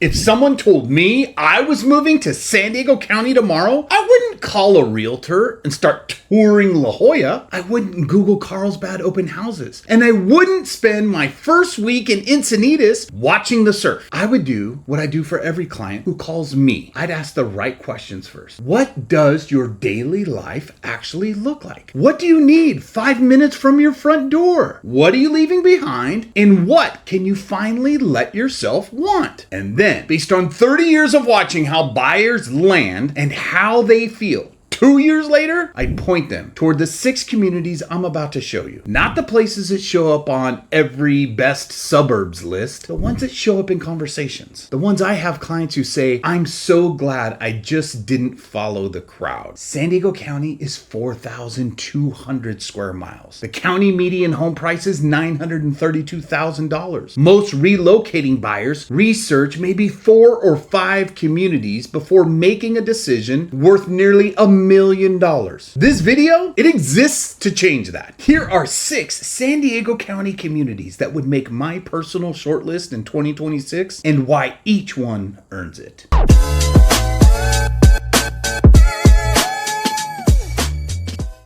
If someone told me I was moving to San Diego County tomorrow, I wouldn't call a realtor and start touring La Jolla. I wouldn't Google Carlsbad open houses. And I wouldn't spend my first week in Encinitas watching the surf. I would do what I do for every client who calls me. I'd ask the right questions first. What does your daily life actually look like? What do you need 5 minutes from your front door? What are you leaving behind? And what can you finally let yourself want? And then, based on 30 years of watching how buyers land and how they feel, 2 years later, I point them toward the 6 communities I'm about to show you. Not the places that show up on every best suburbs list, the ones that show up in conversations. The ones I have clients who say, I'm so glad I just didn't follow the crowd. San Diego County is 4,200 square miles. The county median home price is $932,000. Most relocating buyers research maybe 4 or 5 communities before making a decision worth nearly $1 million. This video, it exists to change that. Here are 6 San Diego County communities that would make my personal shortlist in 2026 and why each one earns it.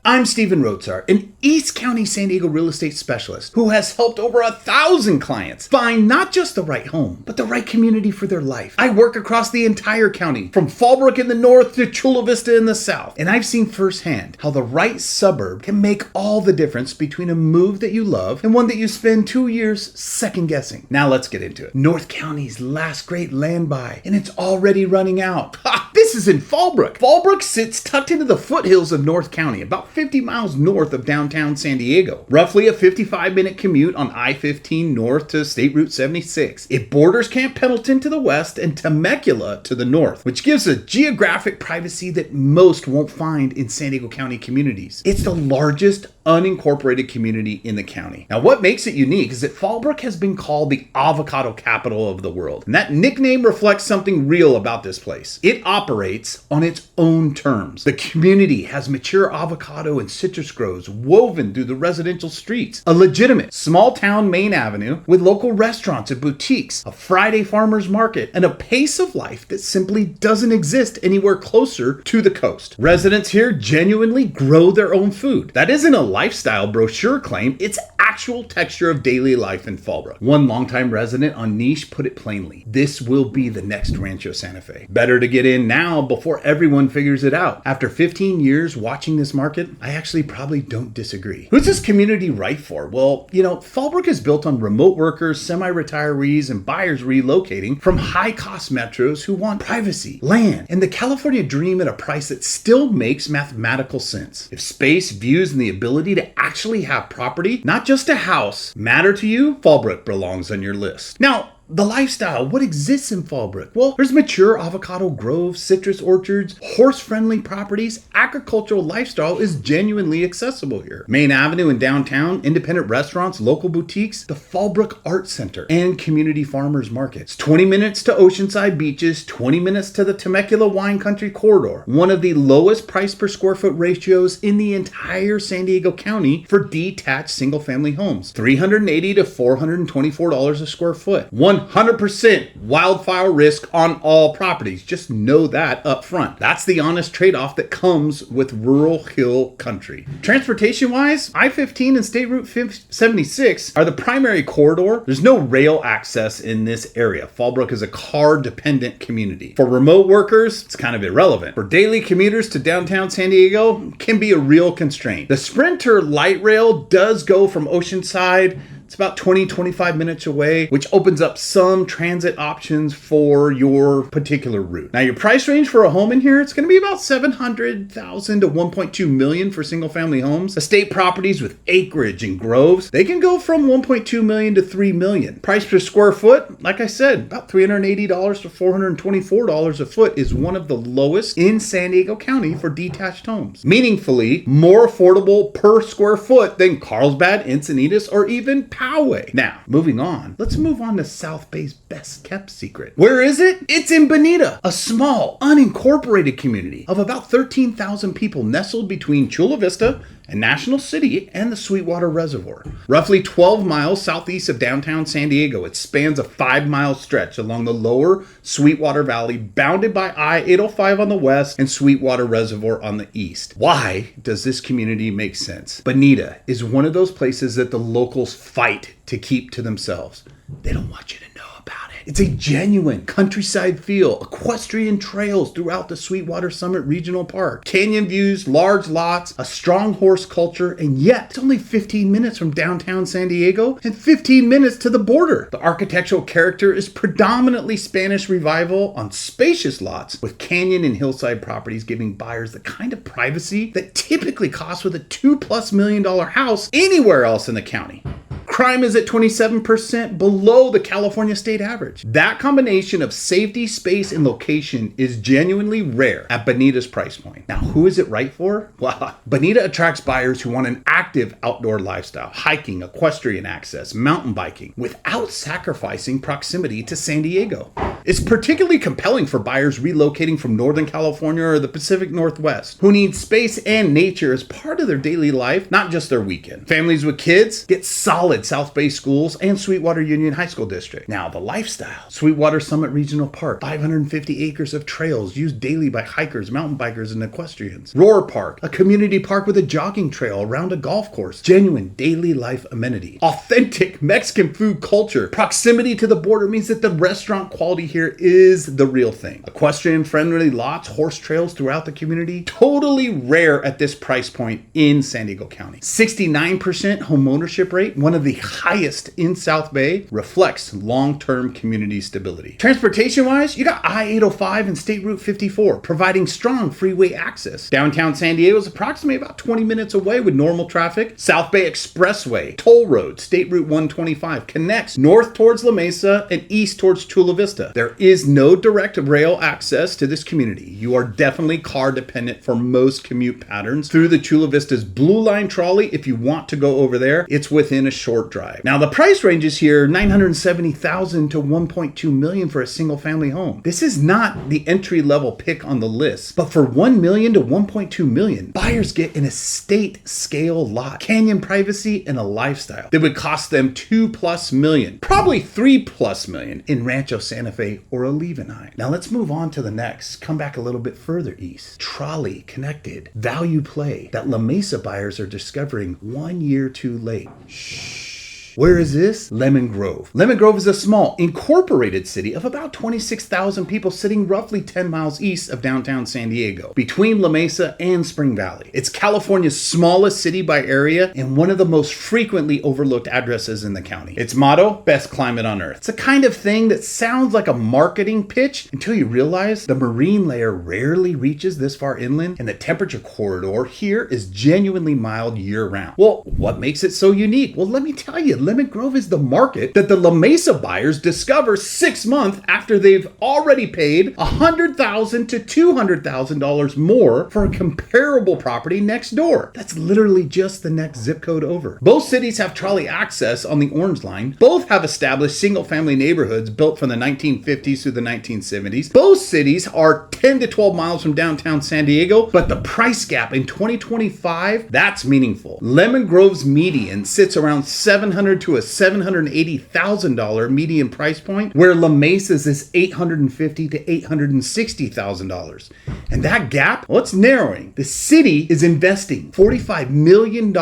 I'm Steven Rotzar, an East County San Diego real estate specialist who has helped over 1,000 clients find not just the right home, but the right community for their life. I work across the entire county, from Fallbrook in the north to Chula Vista in the south, and I've seen firsthand how the right suburb can make all the difference between a move that you love and one that you spend 2 years second guessing. Now let's get into it. North County's last great land buy, and it's already running out. This is in Fallbrook. Fallbrook sits tucked into the foothills of North County, about 50 miles north of downtown San Diego. Roughly a 55-minute commute on I-15 north to State Route 76. It borders Camp Pendleton to the west and Temecula to the north, which gives a geographic privacy that most won't find in San Diego County communities. It's the largest unincorporated community in the county. Now, what makes it unique is that Fallbrook has been called the avocado capital of the world. And that nickname reflects something real about this place. It operates on its own terms. The community has mature avocado and citrus groves woven through the residential streets, a legitimate small town main avenue with local restaurants and boutiques, a Friday farmers market, and a pace of life that simply doesn't exist anywhere closer to the coast. Residents here genuinely grow their own food. That isn't a lifestyle brochure claim, it's actual texture of daily life in Fallbrook. One longtime resident on Niche put it plainly: this will be the next Rancho Santa Fe. Better to get in now before everyone figures it out. After 15 years watching this market, I actually probably don't disagree. Who's this community right for? Well, Fallbrook is built on remote workers, semi-retirees, and buyers relocating from high-cost metros who want privacy, land, and the California dream at a price that still makes mathematical sense. If space, views, and the ability to actually have property, not just a house, matter to you, Fallbrook belongs on your list. Now, the lifestyle, what exists in Fallbrook? Well, there's mature avocado groves, citrus orchards, horse-friendly properties. Agricultural lifestyle is genuinely accessible here. Main Avenue in downtown, independent restaurants, local boutiques, the Fallbrook Art Center, and community farmers markets. 20 minutes to oceanside beaches, 20 minutes to the Temecula Wine Country Corridor. One of the lowest price per square foot ratios in the entire San Diego County for detached single-family homes. $380 to $424 a square foot. 100% wildfire risk on all properties. Just know that up front. That's the honest trade-off that comes with rural hill country. Transportation-wise, I-15 and State Route 76 are the primary corridor. There's no rail access in this area. Fallbrook is a car-dependent community. For remote workers, it's kind of irrelevant. For daily commuters to downtown San Diego, can be a real constraint. The Sprinter light rail does go from Oceanside. It's about 20-25 minutes away, which opens up some transit options for your particular route. Now, your price range for a home in here, it's going to be about $700,000 to $1.2 million for single-family homes. Estate properties with acreage and groves, they can go from $1.2 million to $3 million. Price per square foot, like I said, about $380 to $424 a foot is one of the lowest in San Diego County for detached homes. Meaningfully more affordable per square foot than Carlsbad, Encinitas, or even Poway. Now, moving on, let's move on to South Bay's best kept secret. Where is it? It's in Bonita, a small, unincorporated community of about 13,000 people nestled between Chula Vista and National City and the Sweetwater Reservoir. Roughly 12 miles southeast of downtown San Diego, it spans a 5-mile stretch along the lower Sweetwater Valley, bounded by I-805 on the west and Sweetwater Reservoir on the east. Why does this community make sense? Bonita is one of those places that the locals fight to keep to themselves. They don't want you to know about it. It's a genuine countryside feel, equestrian trails throughout the Sweetwater Summit Regional Park, canyon views, large lots, a strong horse culture, and yet it's only 15 minutes from downtown San Diego and 15 minutes to the border. The architectural character is predominantly Spanish Revival on spacious lots with canyon and hillside properties, giving buyers the kind of privacy that typically costs with a $2+ million house anywhere else in the county. Crime is at 27% below the California state average. That combination of safety, space, and location is genuinely rare at Bonita's price point. Now, who is it right for? Well, Bonita attracts buyers who want an active outdoor lifestyle, hiking, equestrian access, mountain biking, without sacrificing proximity to San Diego. It's particularly compelling for buyers relocating from Northern California or the Pacific Northwest, who need space and nature as part of their daily life, not just their weekend. Families with kids get solid South Bay schools and Sweetwater Union High School District. Now, the lifestyle. Sweetwater Summit Regional Park, 550 acres of trails used daily by hikers, mountain bikers, and equestrians. Roar Park, a community park with a jogging trail around a golf course. Genuine daily life amenity. Authentic Mexican food culture. Proximity to the border means that the restaurant quality here is the real thing. Equestrian friendly lots, horse trails throughout the community. Totally rare at this price point in San Diego County. 69% home ownership rate, one of the highest in South Bay, reflects long-term community stability. Transportation-wise, you got I-805 and State Route 54, providing strong freeway access. Downtown San Diego is approximately about 20 minutes away with normal traffic. South Bay Expressway, toll road, State Route 125 connects north towards La Mesa and east towards Chula Vista. There is no direct rail access to this community. You are definitely car dependent for most commute patterns through the Chula Vista's Blue Line trolley. If you want to go over there, it's within a short drive. Now, the price ranges here, $970,000 to $1.2 million for a single family home. This is not the entry level pick on the list, but for $1 million to $1.2 million, buyers get an estate scale lot, canyon privacy, and a lifestyle that would cost them $2+ million, probably $3+ million in Rancho Santa Fe or Olevenheim. Now let's move on to the next. Come back a little bit further east. Trolley connected value play that La Mesa buyers are discovering 1 year too late. Shh. Where is this? Lemon Grove. Lemon Grove is a small, incorporated city of about 26,000 people sitting roughly 10 miles east of downtown San Diego, between La Mesa and Spring Valley. It's California's smallest city by area and one of the most frequently overlooked addresses in the county. Its motto, best climate on earth. It's a kind of thing that sounds like a marketing pitch until you realize the marine layer rarely reaches this far inland and the temperature corridor here is genuinely mild year-round. Well, what makes it so unique? Well, let me tell you, Lemon Grove is the market that the La Mesa buyers discover 6 months after they've already paid $100,000 to $200,000 more for a comparable property next door. That's literally just the next zip code over. Both cities have trolley access on the Orange Line. Both have established single-family neighborhoods built from the 1950s through the 1970s. Both cities are 10 to 12 miles from downtown San Diego, but the price gap in 2025, that's meaningful. Lemon Grove's median sits around $700,000 to a $780,000 median price point, where La Mesa's is $850,000 to $860,000. And that gap, well, it's narrowing. The city is investing $45 million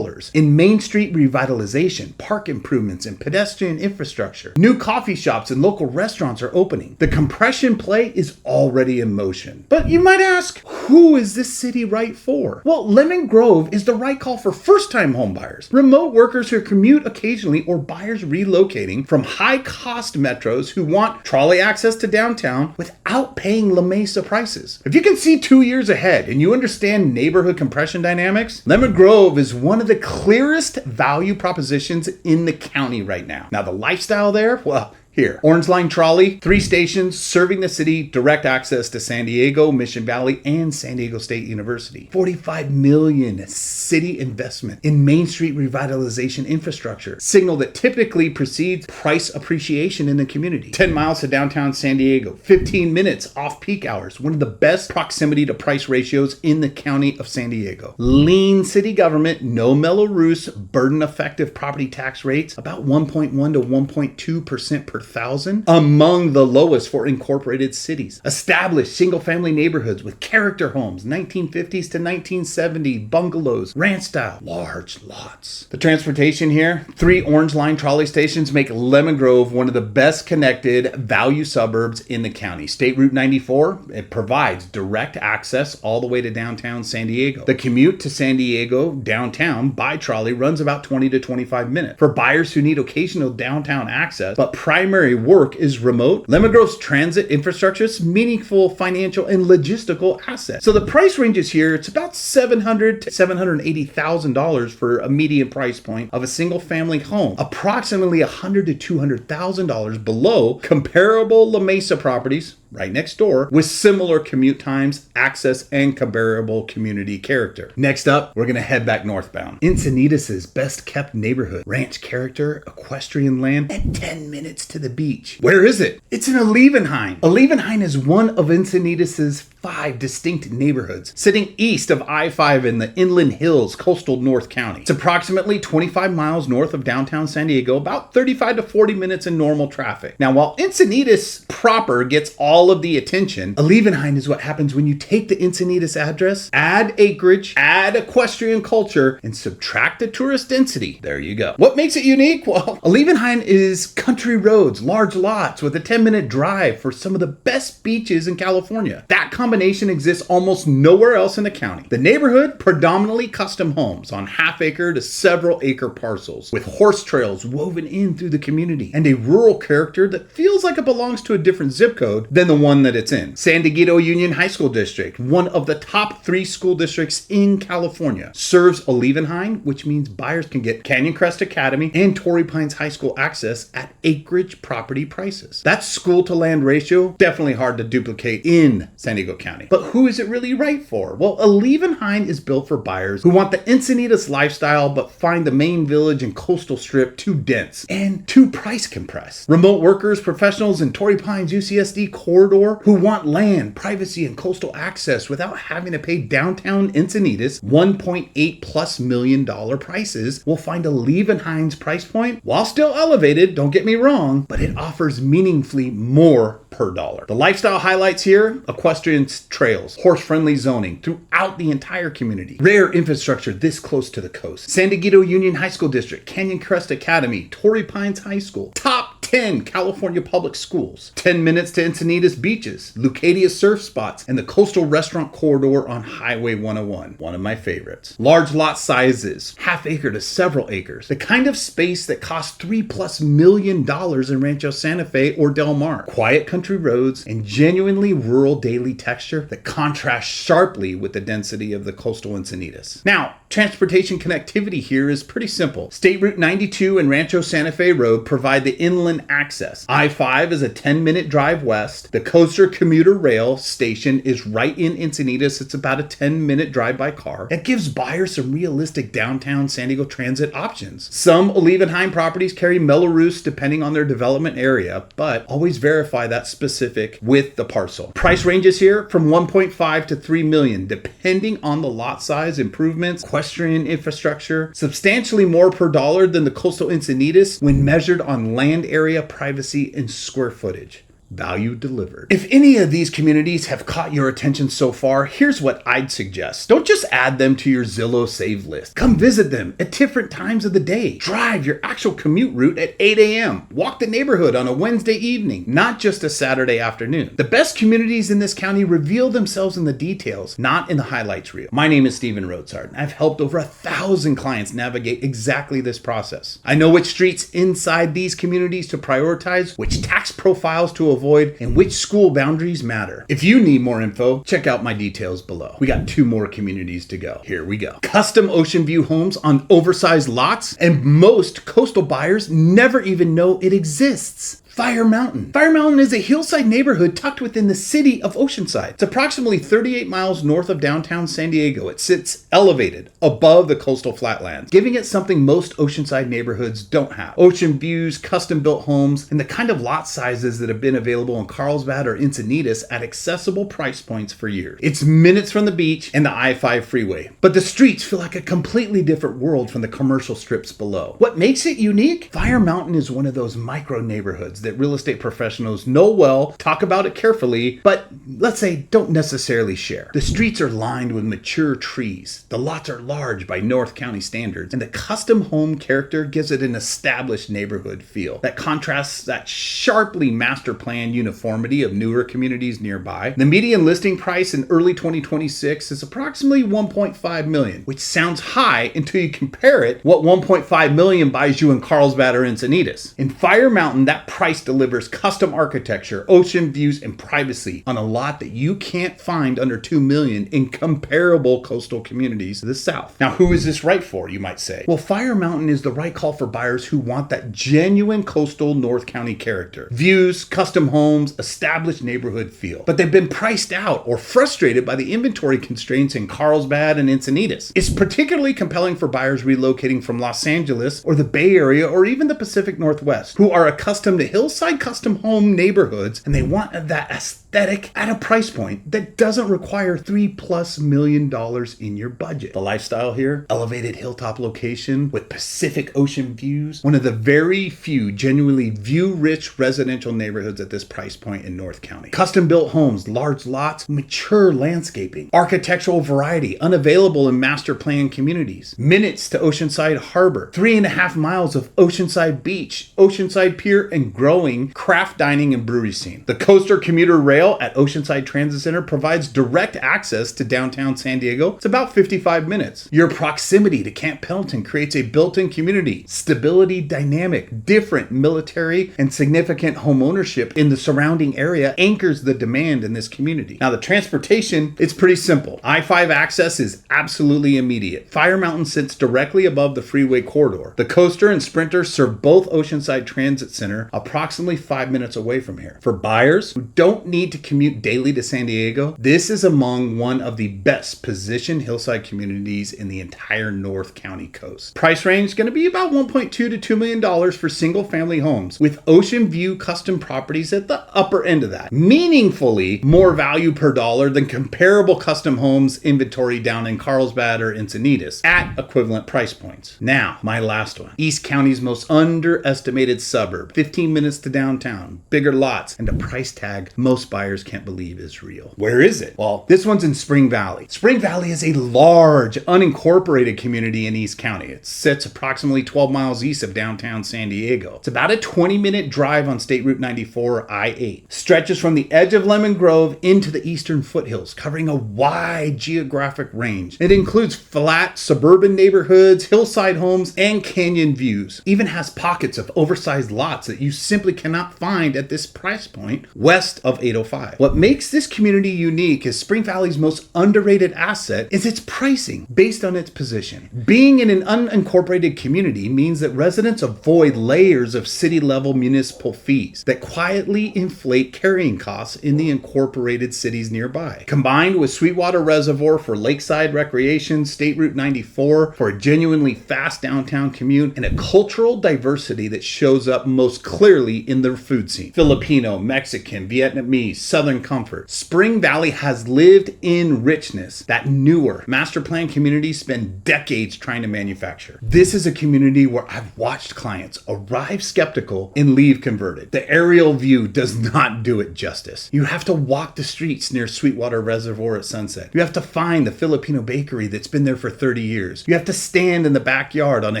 in Main Street revitalization, park improvements, and pedestrian infrastructure. New coffee shops and local restaurants are opening. The compression play is already in motion. But you might ask, who is this city right for? Well, Lemon Grove is the right call for first-time homebuyers, remote workers who commute occasionally, or buyers relocating from high-cost metros who want trolley access to downtown without paying La Mesa prices. If you can see 2 years ahead and you understand neighborhood compression dynamics, Lemon Grove is one of the clearest value propositions in the county right now. Now, the lifestyle there, well, Here, Orange Line Trolley, 3 stations serving the city, direct access to San Diego, Mission Valley, and San Diego State University. $45 million city investment in Main Street revitalization infrastructure, signal that typically precedes price appreciation in the community. 10 miles to downtown San Diego, 15 minutes off peak hours, one of the best proximity to price ratios in the county of San Diego. Lean city government, no Mello-Roos, burden-effective property tax rates, about 1.1 to 1.2% per thousand, among the lowest for incorporated cities. Established single-family neighborhoods with character homes, 1950s to 1970 bungalows, ranch style, large lots. The transportation here, 3 Orange Line trolley stations make Lemon Grove one of the best connected value suburbs in the county. State Route 94, it provides direct access all the way to downtown San Diego. The commute to San Diego downtown by trolley runs about 20 to 25 minutes. For buyers who need occasional downtown access, but primary work is remote, Lemon Grove's transit infrastructure is meaningful financial and logistical asset. So the price ranges here, it's about $700,000 to $780,000 for a median price point of a single family home, approximately $100,000 to $200,000 below comparable La Mesa properties right next door with similar commute times, access, and comparable community character. Next up, we're gonna head back northbound. Encinitas' best kept neighborhood, ranch character, equestrian land, and 10 minutes to the beach. Where is it? It's in Alevinheim. Alevinheim is one of Encinitas' 5 distinct neighborhoods, sitting east of I-5 in the Inland Hills, coastal North County. It's approximately 25 miles north of downtown San Diego, about 35 to 40 minutes in normal traffic. Now, while Encinitas proper gets all of the attention, Alevinheim is what happens when you take the Encinitas address, add acreage, add equestrian culture, and subtract the tourist density. There you go. What makes it unique? Well, Alevinheim is country roads, large lots with a 10-minute drive for some of the best beaches in California. That combination exists almost nowhere else in the county. The neighborhood, predominantly custom homes on half-acre to several-acre parcels, with horse trails woven in through the community, and a rural character that feels like it belongs to a different zip code than the one that it's in. San Diego Union High School District, one of the top 3 school districts in California, serves Alevinheim, which means buyers can get Canyon Crest Academy and Torrey Pines High School access at acreage property prices. That school to land ratio, definitely hard to duplicate in San Diego County. But who is it really right for? Well, Alevinheim is built for buyers who want the Encinitas lifestyle but find the main village and coastal strip too dense and too price compressed. Remote workers, professionals in Torrey Pines UCSD corridor who want land, privacy, and coastal access without having to pay downtown Encinitas $1.8+ million prices will find Alevinheim's price point, while still elevated, don't get me wrong, but it offers meaningfully more per dollar. The lifestyle highlights here, equestrian trails, horse-friendly zoning throughout the entire community, rare infrastructure this close to the coast, San Diego Union High School District, Canyon Crest Academy, Torrey Pines High School, top 10 California public schools, 10 minutes to Encinitas beaches, Leucadia surf spots, and the coastal restaurant corridor on Highway 101, one of my favorites. Large lot sizes, half acre to several acres, the kind of space that costs $3+ million in Rancho Santa Fe or Del Mar. Quiet country roads and genuinely rural daily texture that contrast sharply with the density of the coastal Encinitas. Now, transportation connectivity here is pretty simple. State Route 92 and Rancho Santa Fe Road provide the inland access. I-5 is a 10-minute drive west. The Coaster Commuter Rail station is right in Encinitas. It's about a 10-minute drive by car. It gives buyers some realistic downtown San Diego transit options. Some Alevinheim properties carry Mello-Roos depending on their development area, but always verify that specific with the parcel. Price ranges here from 1.5 to 3 million, depending on the lot size, improvements, equestrian infrastructure, substantially more per dollar than the coastal Encinitas when measured on land area, privacy, and square footage. Value delivered. If any of these communities have caught your attention so far, here's what I'd suggest. Don't just add them to your Zillow save list. Come visit them at different times of the day. Drive your actual commute route at 8 a.m. Walk the neighborhood on a Wednesday evening, not just a Saturday afternoon. The best communities in this county reveal themselves in the details, not in the highlights reel. My name is Steven Rotzart, and I've helped over 1,000 clients navigate exactly this process. I know which streets inside these communities to prioritize, which tax profiles to avoid, and which school boundaries matter. If you need more info, check out my details below. We got 2 more communities to go. Here we go. Custom ocean view homes on oversized lots, and most coastal buyers never even know it exists. Fire Mountain. Fire Mountain is a hillside neighborhood tucked within the city of Oceanside. It's approximately 38 miles north of downtown San Diego. It sits elevated above the coastal flatlands, giving it something most Oceanside neighborhoods don't have. Ocean views, custom-built homes, and the kind of lot sizes that have been available in Carlsbad or Encinitas at accessible price points for years. It's minutes from the beach and the I-5 freeway, but the streets feel like a completely different world from the commercial strips below. What makes it unique? Fire Mountain is one of those micro neighborhoods that real estate professionals know well, talk about it carefully, but let's say don't necessarily share. The streets are lined with mature trees. The lots are large by North County standards, and the custom home character gives it an established neighborhood feel that contrasts that sharply master plan uniformity of newer communities nearby. The median listing price in early 2026 is approximately $1.5 million, which sounds high until you compare it what $1.5 million buys you in Carlsbad or Encinitas. In Fire Mountain, that price delivers custom architecture, ocean views, and privacy on a lot that you can't find under $2 million in comparable coastal communities to the south. Now, who is this right for, you might say? Well, Fire Mountain is the right call for buyers who want that genuine coastal North County character. Views, custom homes, established neighborhood feel. But they've been priced out or frustrated by the inventory constraints in Carlsbad and Encinitas. It's particularly compelling for buyers relocating from Los Angeles or the Bay Area or even the Pacific Northwest who are accustomed to hillside custom home neighborhoods, and they want that aesthetic at a price point that doesn't require $3+ million in your budget. The lifestyle here, elevated hilltop location with Pacific Ocean views, one of the very few genuinely view-rich residential neighborhoods at this price point in North County. Custom-built homes, large lots, mature landscaping, architectural variety unavailable in master plan communities, minutes to Oceanside Harbor, 3.5 miles of Oceanside Beach, Oceanside Pier, and growing craft dining and brewery scene. The coaster commuter rail at Oceanside Transit Center provides direct access to downtown San Diego. It's about 55 minutes. Your proximity to Camp Pendleton creates a built-in community, stability dynamic, different military and significant home ownership in the surrounding area anchors the demand in this community. Now, the transportation, it's pretty simple. I-5 access is absolutely immediate. Fire Mountain sits directly above the freeway corridor. The coaster and sprinter serve both Oceanside Transit Center approximately 5 minutes away from here. For buyers who don't need to commute daily to San Diego, this is among one of the best positioned hillside communities in the entire North County coast. Price range is going to be about $1.2 to $2 million for single family homes, with ocean view custom properties at the upper end of that. Meaningfully more value per dollar than comparable custom homes inventory down in Carlsbad or Encinitas at equivalent price points. Now, my last one. East County's most underestimated suburb. 15 minutes to downtown, bigger lots, and a price tag most buyers can't believe is real. Where is it? Well, this one's in Spring Valley. Spring Valley is a large, unincorporated community in East County. It sits approximately 12 miles east of downtown San Diego. It's about a 20-minute drive on State Route 94 I-8. Stretches from the edge of Lemon Grove into the eastern foothills, covering a wide geographic range. It includes flat suburban neighborhoods, hillside homes, and canyon views. Even has pockets of oversized lots that you simply cannot find at this price point west of 805. What makes this community unique is Spring Valley's most underrated asset is its pricing based on its position. Being in an unincorporated community means that residents avoid layers of city-level municipal fees that quietly inflate carrying costs in the incorporated cities nearby. Combined with Sweetwater Reservoir for lakeside recreation, State Route 94 for a genuinely fast downtown commute, and a cultural diversity that shows up most clearly in their food scene. Filipino, Mexican, Vietnamese, Southern comfort. Spring Valley has lived in richness that newer master plan communities spend decades trying to manufacture. This is a community where I've watched clients arrive skeptical and leave converted. The aerial view does not do it justice. You have to walk the streets near Sweetwater Reservoir at sunset. You have to find the Filipino bakery that's been there for 30 years. You have to stand in the backyard on a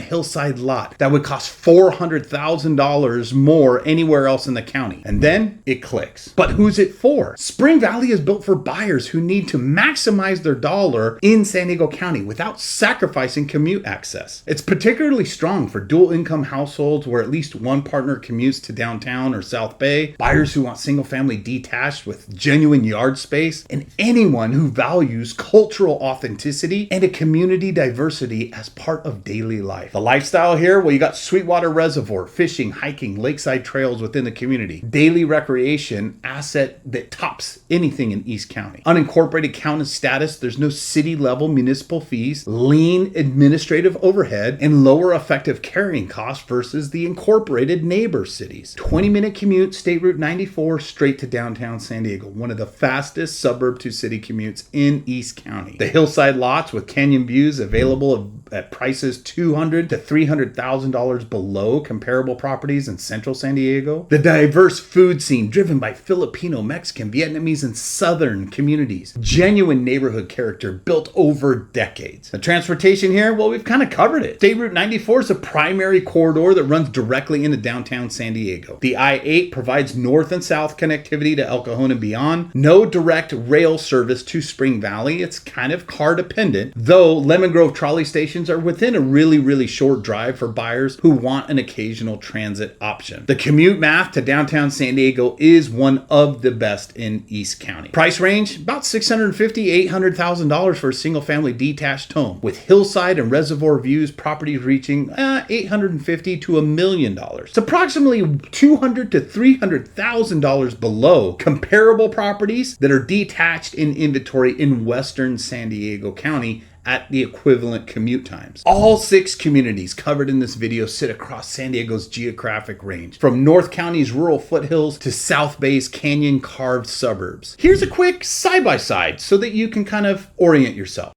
hillside lot that would cost $400,000 more anywhere else in the county. And then it clicks. But who's it for? Spring Valley is built for buyers who need to maximize their dollar in San Diego County without sacrificing commute access. It's particularly strong for dual income households where at least one partner commutes to downtown or South Bay, buyers who want single family detached with genuine yard space, and anyone who values cultural authenticity and a community diversity as part of daily life. The lifestyle here, well, you got Sweetwater Reservoir, fishing, hiking, lakeside trails within the community, daily recreation asset that tops anything in East County. Unincorporated county status, there's no city level municipal fees, lean administrative overhead, and lower effective carrying costs versus the incorporated neighbor cities. 20-minute commute, State Route 94 straight to downtown San Diego, one of the fastest suburb to city commutes in East County. The hillside lots with canyon views available at prices $200,000 to $300,000 below comparable properties in central San Diego. The diverse food scene driven by Filipino, Mexican, Vietnamese, and Southern communities. Genuine neighborhood character built over decades. The transportation here, well, we've kind of covered it. State Route 94 is a primary corridor that runs directly into downtown San Diego. The I-8 provides north and south connectivity to El Cajon and beyond. No direct rail service to Spring Valley. It's kind of car dependent, though Lemon Grove trolley stations are within a really short drive for buyers who want an occasional transit option. The commute math to downtown San Diego is one of the best in East County. Price range, about $650,000 to $800,000 for a single family detached home, with hillside and reservoir views, properties reaching $850,000 to $1 million. It's approximately $200,000 to $300,000 below comparable properties that are detached in inventory in western San Diego County at the equivalent commute times. All 6 communities covered in this video sit across San Diego's geographic range, from North County's rural foothills to South Bay's canyon-carved suburbs. Here's a quick side-by-side so that you can kind of orient yourself.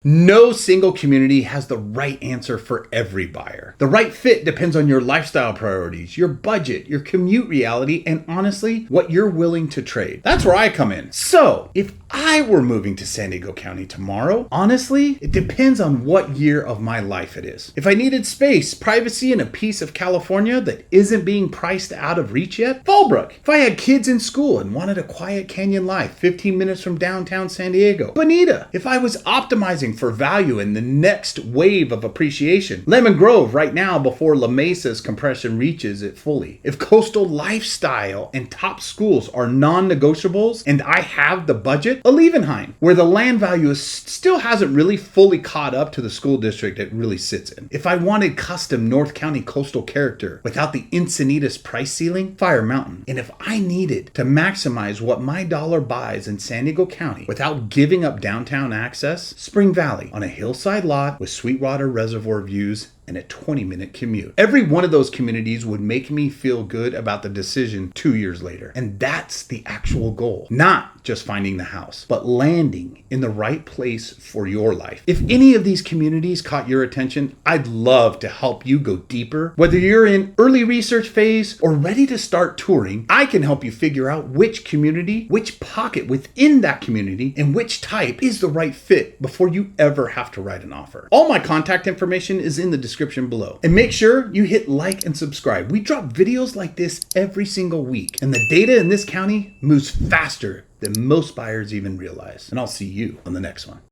No single community has the right answer for every buyer. The right fit depends on your lifestyle priorities, your budget, your commute reality, and honestly, what you're willing to trade. That's where I come in. So, if I were moving to San Diego County tomorrow, honestly, it depends on what year of my life it is. If I needed space, privacy, and a piece of California that isn't being priced out of reach yet, Fallbrook. If I had kids in school and wanted a quiet canyon life 15 minutes from downtown San Diego, Bonita. If I was optimizing for value in the next wave of appreciation, Lemon Grove right now before La Mesa's compression reaches it fully. If coastal lifestyle and top schools are non-negotiables and I have the budget, Alevenheim, where the land value still hasn't really fully caught up to the school district it really sits in. If I wanted custom North County coastal character without the Encinitas price ceiling, Fire Mountain. And if I needed to maximize what my dollar buys in San Diego County without giving up downtown access, Spring Valley on a hillside lot with Sweetwater Reservoir views and a 20-minute commute. Every one of those communities would make me feel good about the decision 2 years later. And that's the actual goal. Not just finding the house, but landing in the right place for your life. If any of these communities caught your attention, I'd love to help you go deeper. Whether you're in early research phase or ready to start touring, I can help you figure out which community, which pocket within that community, and which type is the right fit before you ever have to write an offer. All my contact information is in the description below. And make sure you hit like and subscribe. We drop videos like this every single week, and the data in this county moves faster than most buyers even realize. And I'll see you on the next one.